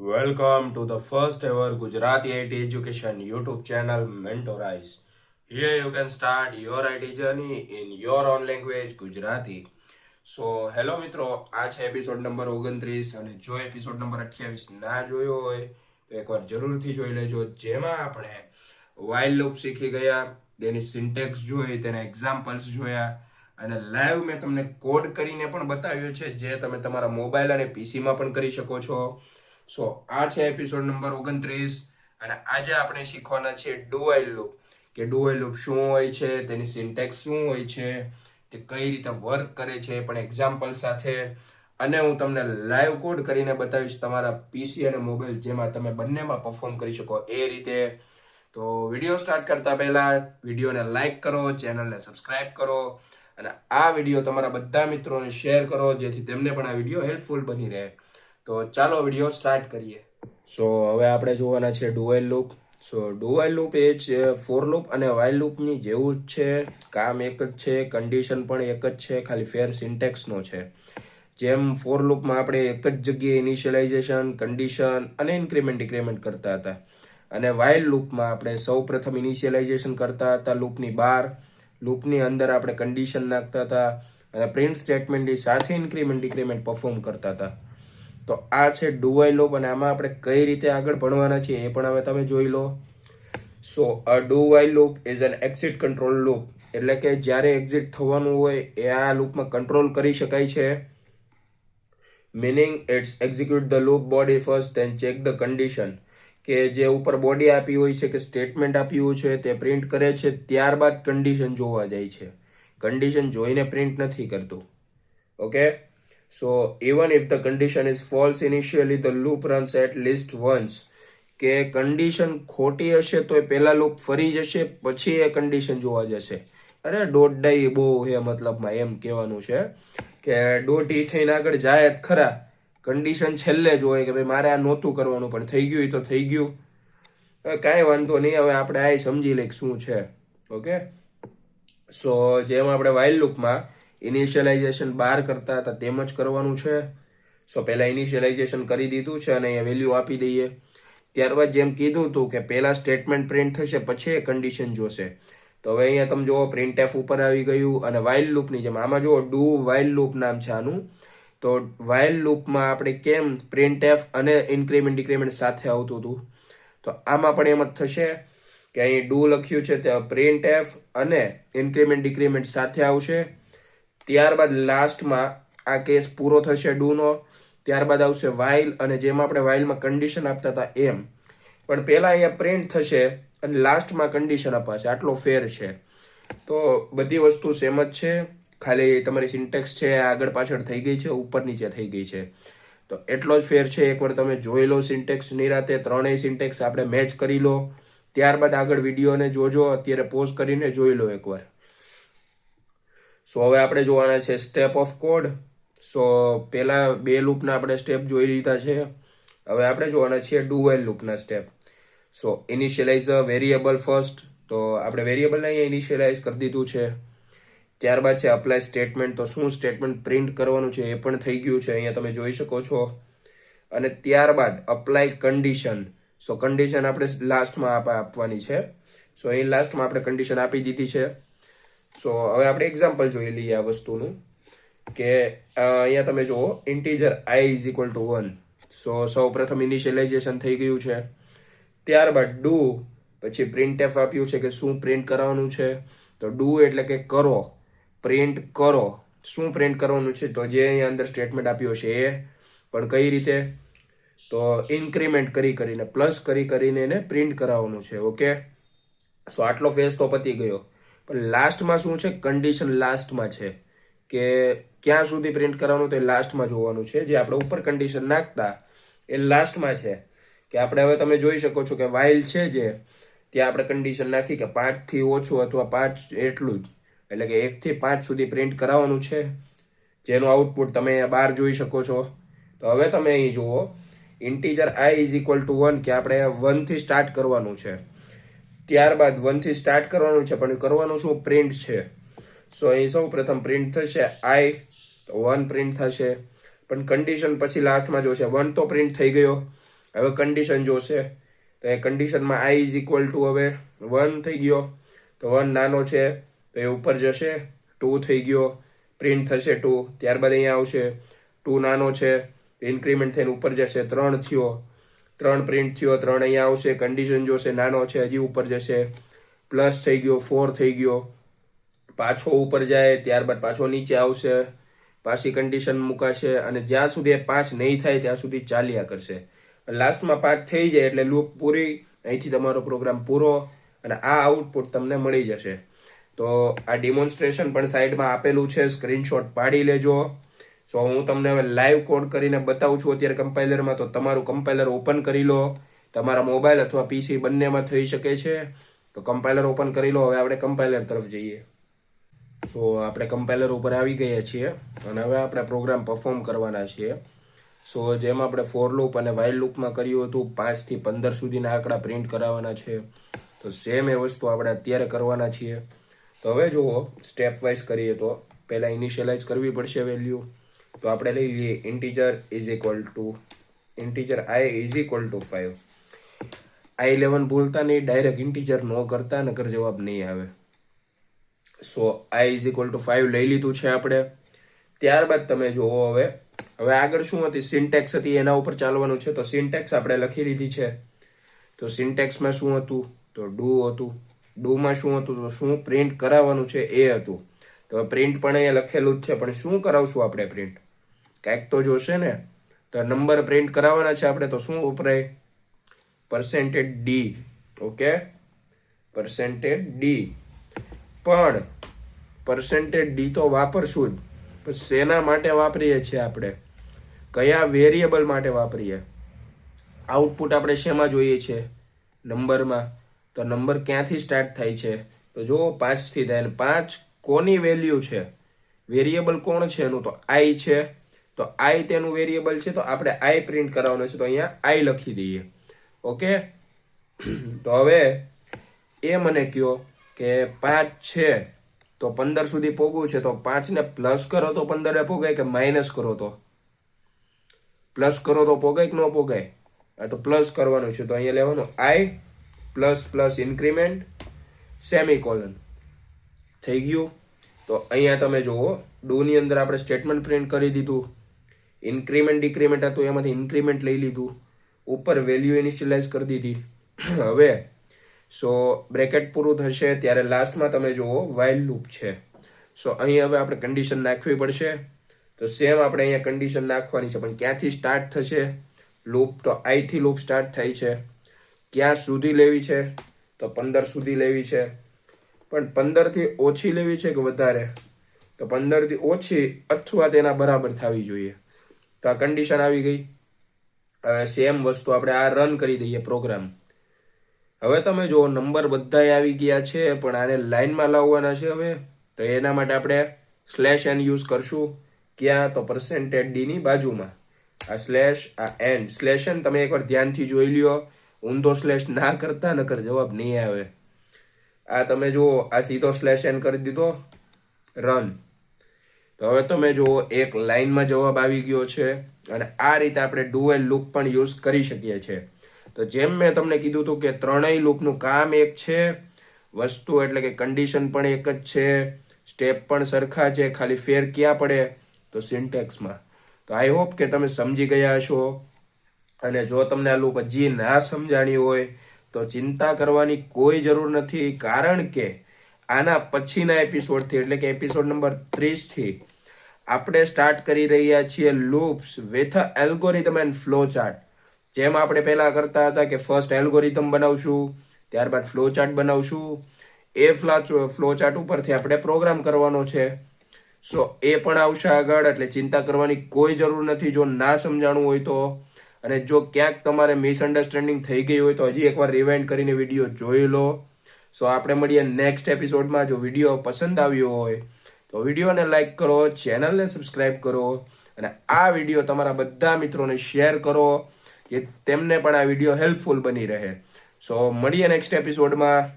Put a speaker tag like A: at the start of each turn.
A: Welcome to the first ever Gujarati IT education YouTube channel Mentorize. Here you can start your IT journey in your own language Gujarati. So hello મિત્રો, આ છે episode number 29 અને જો episode number 28 ના જોયો હોય તો એકવાર જરૂરથી જોઈ લેજો, જેમાં આપણે વાઇલ લૂપ શીખી ગયા, તેની સિન્ટેક્સ જોઈ, તેના એક્ઝામ્પલ્સ જોયા અને લાઈવ મેં તમને કોડ કરીને પણ બતાવ્યો છે, જે તમે તમારા મોબાઈલ અને પીસીમાં પણ કરી શકો છો. સો આ છે એપિસોડ નંબર 29 અને આજે આપણે શીખવાના છે ડુ વાઇલ લૂપ, કે ડુ વાઇલ લૂપ શું હોય છે, તેની સિન્ટેક્સ શું હોય છે, તે કઈ રીતે વર્ક કરે છે, પણ એક્ઝામ્પલ સાથે, અને હું તમને લાઈવ કોડ કરીને બતાવીશ તમારા પીસી અને મોબાઈલ જેમાં તમે બંનેમાં પરફોર્મ કરી શકો એ રીતે. તો વિડીયો સ્ટાર્ટ કરતા પહેલા વિડીયોને લાઈક કરો, ચેનલને સબસ્ક્રાઇબ કરો અને આ વિડીયો તમારા બધા મિત્રોને શેર કરો, જેથી તેમને પણ આ વિડીયો હેલ્પફુલ બની રહે. તો ચાલો વિડીયો સ્ટાર્ટ કરીએ. સો હવે આપણે જોવાના છે do while loop. So do while loop એ જ ફોર લૂપ અને વાઇલ લૂપની જેવું જ છે, કામ એક જ છે, કન્ડિશન પણ એક જ છે, ખાલી ફેર સિન્ટેક્સનો છે. જેમ ફોર લૂપમાં આપણે એક જ જગ્યાએ ઇનિશિયલાઇઝેશન, કન્ડિશન અને ઇન્ક્રીમેન્ટ ડિક્રીમેન્ટ કરતા હતા, અને વાઇલ લૂપમાં આપણે સૌ પ્રથમ ઇનિશિયલાઇઝેશન કરતા હતા લૂપની બહાર, લૂપની અંદર આપણે કન્ડિશન નાખતા હતા અને પ્રિન્ટ સ્ટેટમેન્ટની સાથે ઇન્ક્રીમેન્ટ ડિક્રીમેન્ટ પરફોર્મ કરતા હતા. તો આ છે ડુ વાઇલ લૂપ અને આમાં આપણે કઈ રીતે આગળ ભણવાના છીએ એ પણ હવે તમે જોઈ લો. So a do while loop is an exit control loop, એટલે કે જ્યારે એક્ઝિટ થવાનું હોય એ આ લૂપમાં કંટ્રોલ કરી શકાય છે. Meaning it's execute the loop body first then check the condition, કે જે ઉપર બોડી આપી હોય છે કે સ્ટેટમેન્ટ આપ્યું છે તે પ્રિન્ટ કરે છે, ત્યારબાદ કન્ડિશન જોવા જાય છે. કન્ડિશન જોઈને પ્રિન્ટ નથી કરતું. Okay, so even if the condition is false initially the loop runs at least once, કે કન્ડિશન ખોટી હશે તો એ પહેલા લૂપ ફરી જશે, પછી એ કન્ડિશન જોવા જશે. અરે દોઢાઈ બહુ હે, મતલબમાં એમ કહેવાનું છે કે દોઢી થઈને આગળ જાય જ ખરા, કન્ડિશન છેલ્લે જ હોય કે ભાઈ મારે આ નહોતું કરવાનું પણ થઈ ગયું તો થઈ ગયું, કાંઈ વાંધો નહીં, હવે આપણે આ સમજી લઈએ શું છે. ઓકે, સો જેમ આપણે વાઇલ લૂપમાં ઇનિશિયલાઇઝેશન બહાર કરતા હતા તેમ જ કરવાનું છે. સો પહેલાં ઇનિશિયલાઇઝેશન કરી દીધું છે અને અહીંયા વેલ્યુ આપી દઈએ. ત્યારબાદ જેમ કીધું હતું કે પહેલાં સ્ટેટમેન્ટ પ્રિન્ટ થશે પછી એ કન્ડિશન જોશે. તો હવે અહીંયા તમે જુઓ પ્રિન્ટ એફ ઉપર આવી ગયું, અને વાઇલ લૂપની જેમ આમાં જુઓ ડુ વાઇલ લૂપ નામ છે આનું. તો વાઇલ લૂપમાં આપણે કેમ પ્રિન્ટ એફ અને ઇન્ક્રીમેન્ટ ડિક્રીમેન્ટ સાથે આવતું હતું, તો આમાં પણ એમ જ થશે કે અહીં ડુ લખ્યું છે તે પ્રિન્ટ એફ અને ઇન્ક્રીમેન્ટ ડિક્રીમેન્ટ સાથે આવશે. ત્યારબાદ લાસ્ટમાં આ કેસ પૂરો થશે ડુનો, ત્યારબાદ આવશે વાઇલ, અને જેમ આપણે વાઇલમાં કન્ડિશન આપતા હતા એમ, પણ પહેલાં અહીંયા પ્રિન્ટ થશે અને લાસ્ટમાં કન્ડિશન અપાશે. આટલો ફેર છે. તો બધી વસ્તુ સેમ જ છે, ખાલી તમારી સિન્ટેક્સ છે આગળ પાછળ થઈ ગઈ છે, ઉપર નીચે થઈ ગઈ છે. તો એટલો જ ફેર છે. એકવાર તમે જોઈ લો સિન્ટેક્સ નિરાતે, ત્રણેય સિન્ટેક્સ આપણે મેચ કરી લો, ત્યારબાદ આગળ વિડીયોને જોજો, અત્યારે પોઝ કરીને જોઈ લો એકવાર. સો હવે આપણે જોવાના છે સ્ટેપ ઓફ કોડ. સો પહેલાં બે લૂપના આપણે સ્ટેપ જોઈ લીધા છે, હવે આપણે જોવાના છીએ ડુ વાઇલ લૂપના step. So initialize a variable first, તો આપણે વેરિયેબલને અહીંયા ઇનિશિયલાઇઝ કરી દીધું છે. ત્યારબાદ છે અપ્લાય સ્ટેટમેન્ટ, તો શું સ્ટેટમેન્ટ પ્રિન્ટ કરવાનું છે એ પણ થઈ ગયું છે, અહીંયા તમે જોઈ શકો છો. અને ત્યારબાદ અપ્લાય કન્ડિશન. સો કન્ડિશન આપણે લાસ્ટમાં આપવાની છે. સો અહીં લાસ્ટમાં આપણે કન્ડિશન આપી દીધી છે. સો હવે આપણે એક્ઝામ્પલ જોઈ લઈએ આ વસ્તુનું, કે અહીંયા તમે જુઓ integer I is equal to 1. સો સૌ પ્રથમ ઇનિશિયલાઇઝેશન થઈ ગયું છે. ત્યારબાદ ડુ, પછી પ્રિન્ટ એફ આપ્યું છે કે શું પ્રિન્ટ કરાવવાનું છે. તો ડુ એટલે કે કરો, પ્રિન્ટ કરો. શું પ્રિન્ટ કરવાનું છે, તો જે અહીંયા અંદર સ્ટેટમેન્ટ આપ્યું છે એ, પણ કઈ રીતે, તો ઇન્ક્રીમેન્ટ કરીને પ્લસ કરીને એને પ્રિન્ટ કરાવવાનું છે. ઓકે, સો આટલો ફેઝ તો પતી ગયો. પણ લાસ્ટમાં શું છે, કન્ડિશન લાસ્ટમાં છે, કે ક્યાં સુધી પ્રિન્ટ કરવાનું તે લાસ્ટમાં જોવાનું છે. જે આપણે ઉપર કન્ડિશન નાખતા એ લાસ્ટમાં છે, કે આપણે હવે તમે જોઈ શકો છો કે વાઇલ છે જે ત્યાં આપણે કન્ડિશન નાખી કે 5થી ઓછું અથવા 5 એટલું જ, એટલે કે 1થી 5 સુધી પ્રિન્ટ કરાવવાનું છે, જેનું આઉટપુટ તમે અહીંયા બહાર જોઈ શકો છો. તો હવે તમે અહીં જુઓ integer I is equal to 1, કે આપણે 1થી સ્ટાર્ટ કરવાનું છે. ત્યારબાદ 1થી સ્ટાર્ટ કરવાનું છે, પણ કરવાનું શું, પ્રિન્ટ છે. સો અહીં સૌ પ્રથમ પ્રિન્ટ થશે આઈ, તો 1 પ્રિન્ટ થશે, પણ કન્ડિશન પછી લાસ્ટમાં જોશે 1 તો પ્રિન્ટ થઈ ગયો, હવે કન્ડિશન જોશે તો એ કન્ડિશનમાં આઈ ઇઝ ઇક્વલ ટુ હવે 1 થઈ ગયો, તો 1 નાનો છે તો એ ઉપર જશે, 2 થઈ ગયો, પ્રિન્ટ થશે 2, ત્યારબાદ અહીંયા આવશે 2 નાનો છે, ઇન્ક્રીમેન્ટ થઈને ઉપર જશે, 3 થયો, 3 પ્રિન્ટ થયો, 3 અહીંયા આવશે, કન્ડિશન જોશે નાનો છે હજી ઉપર જશે, પ્લસ થઈ ગયો, 4 થઈ ગયો, પાછો ઉપર જાય, ત્યારબાદ પાછો નીચે આવશે, પાછી કન્ડિશન મુકાશે અને જ્યાં સુધી 5 નહીં થાય ત્યાં સુધી ચાલ્યા કરશે. લાસ્ટમાં 5 થઈ જાય એટલે લૂપ પૂરી, અહીંથી તમારો પ્રોગ્રામ પૂરો અને આ આઉટપુટ તમને મળી જશે. તો આ ડિમોન્સ્ટ્રેશન પણ સાઈડમાં આપેલું છે, સ્ક્રીનશોટ પાડી લેજો. સો હું તમને હવે લાઈવ કોડ કરીને બતાવું છું અત્યારે કમ્પાઇલરમાં, તો તમારું કમ્પાઇલર ઓપન કરી લો. તમારા મોબાઈલ અથવા પીસી બંનેમાં થઈ શકે છે. તો કમ્પાઇલર ઓપન કરી લો. હવે આપણે કમ્પાઇલર તરફ જઈએ. સો આપણે કમ્પાઇલર ઉપર આવી ગયા છીએ અને હવે આપણે પ્રોગ્રામ પરફોર્મ કરવાના છીએ. સો જેમ આપણે ફોર લૂપ અને વાઇલ લૂપમાં કર્યું હતું 5 થી 15 સુધીના આંકડા પ્રિન્ટ કરાવવાના છે, તો સેમ એ વસ્તુ આપણે અત્યારે કરવાના છીએ. તો હવે જુઓ સ્ટેપ વાઇઝ કરીએ તો પહેલાં ઇનિશિયલાઇઝ કરવી પડશે વેલ્યુ. તો આપણે લઈ લઈએ integer I is equal to 5. i11 ભૂલતા નહીં, ડાયરેક્ટ ઇન્ટીજર નો કરતા, નકર જવાબ નહીં આવે. સો i ઇઝ ઇક્વલ ટુ 5 લઈ લીધું છે આપણે. ત્યારબાદ તમે જુઓ હવે આગળ શું હતી, સિન્ટેક્સ હતી, એના ઉપર ચાલવાનું છે. તો સિન્ટેક્સ આપણે લખી લીધી છે. તો સિન્ટેક્સમાં શું હતું, તો ડુ હતું. ડુમાં શું હતું, તો શું પ્રિન્ટ કરાવવાનું છે એ હતું. તો પ્રિન્ટ પણ અહીંયા લખેલું જ છે, પણ શું કરાવશું આપણે પ્રિન્ટ, કાંઈક તો જોશે ને. તો નંબર પ્રિન્ટ કરાવવાના છે આપણે, તો શું વપરાય, %d. Okay, %d. પણ %d તો વાપરશું જ, પણ શેના માટે વાપરીએ છીએ આપણે, કયા વેરિયેબલ માટે વાપરીએ. આઉટપુટ આપણે શેમાં જોઈએ છે, નંબરમાં. તો નંબર ક્યાંથી સ્ટાર્ટ થાય છે, તો જો 5 થી થાય. 5 કોની વેલ્યુ છે, વેરિયેબલ કોણ છે એનું, તો i છે. તો i તેનું વેરિયેબલ છે, તો આપણે i પ્રિન્ટ કરાવવાનું છે. તો અહીંયા i લખી દઈએ. ઓકે, તો હવે એ મને કહો કે 5 છે તો 15 સુધી પોગવું છે, તો 5 ને પ્લસ કરો તો 15 પોગાય, કે માઇનસ કરો તો, પ્લસ કરો તો પોગાય કે ન પોગાય. તો પ્લસ કરવાનું છે. તો અહીંયા લેવાનું i plus plus increment semicolon થઈ ગયું. તો અહીંયા તમે જુઓ ડુની અંદર આપણે સ્ટેટમેન્ટ પ્રિન્ટ કરી દીધું. ઇન્ક્રીમેન્ટ ડિક્રીમેન્ટ હતું, એમાંથી ઇન્ક્રીમેન્ટ લઈ લીધું, ઉપર વેલ્યુ ઇનિશિયલાઇઝ કરી દીધી. હવે સો બ્રેકેટ પૂરું થશે ત્યારે લાસ્ટમાં તમે જુઓ વાઇલ લૂપ છે. સો અહીં હવે આપણે કન્ડિશન નાખવી પડશે. તો સેમ આપણે અહીંયા કન્ડિશન નાખવાની છે, પણ ક્યાંથી સ્ટાર્ટ થશે લૂપ, તો i થી લૂપ સ્ટાર્ટ થાય છે. ક્યાં સુધી લેવી છે, તો 15 સુધી લેવી છે. પણ 15 થી ઓછી લેવી છે કે વધારે, તો 15 થી ઓછી અથવા તેના બરાબર થવી જોઈએ. તો આ કન્ડિશન આવી ગઈ. હવે સેમ વસ્તુ આપણે આ રન કરી દઈએ પ્રોગ્રામ. હવે તમે જો નંબર બધાય આવી ગયા છે, પણ આને લાઈનમાં લાવવાના છે. હવે તો એના માટે આપણે /n યુઝ કરશું. ક્યાં, તો %d ની બાજુમાં આ સ્લેશ, આ n. /n તમે એકવાર ધ્યાનથી જોઈ લ્યો, ઊંધો સ્લેશ ના કરતા, નકર જવાબ નહીં આવે. આ તમે જુઓ આ સીધો /n કરી દીધો, રન. તો હવે તમે જુઓ એક લાઈનમાં જવાબ આવી ગયો છે. અને આ રીતે આપણે ડુઅલ લૂપ પણ યુઝ કરી શકીએ છીએ. તો જેમ મેં તમને કીધું હતું કે ત્રણેય લૂપનું કામ એક છે, વસ્તુ એટલે કે કન્ડિશન પણ એક જ છે, સ્ટેપ પણ સરખા છે, ખાલી ફેર ક્યાં પડે, તો સિન્ટેક્સમાં. તો આઈ હોપ કે તમે સમજી ગયા હશો. અને જો તમને આ લૂપ હજી ના સમજાણી હોય તો ચિંતા કરવાની કોઈ જરૂર નથી, કારણ કે આના પછીના એપિસોડથી એટલે કે એપિસોડ નંબર 30 થી આપણે સ્ટાર્ટ કરી રહ્યા છીએ loops with algorithm and flow chart. જેમ આપણે પહેલા કરતા હતા કે ફર્સ્ટ એલ્ગોરિધમ બનાવશું, ત્યારબાદ ફ્લો ચાર્ટ બનાવશું. એ ફ્લો ચાર્ટ ઉપરથી આપણે પ્રોગ્રામ કરવાનો છે. સો એ પણ આવશે આગળ, એટલે ચિંતા કરવાની કોઈ જરૂર નથી જો ના સમજાણું હોય તો. અને જો ક્યાંક તમારે મિસઅન્ડરસ્ટેન્ડિંગ થઈ ગઈ હોય તો હજી એકવાર રિવાઇન્ડ કરીને વિડીયો જોઈ લો. સો આપણે મળીએ નેક્સ્ટ એપિસોડમાં. જો વિડીયો પસંદ આવ્યો હોય તો વિડીયોને લાઇક કરો, ચેનલને સબસ્ક્રાઈબ કરો અને આ વિડીયો તમારા બધા મિત્રોને શેર કરો, કે તેમને પણ આ વિડીયો હેલ્પફુલ બની રહે. સો મળીએ નેક્સ્ટ એપિસોડમાં.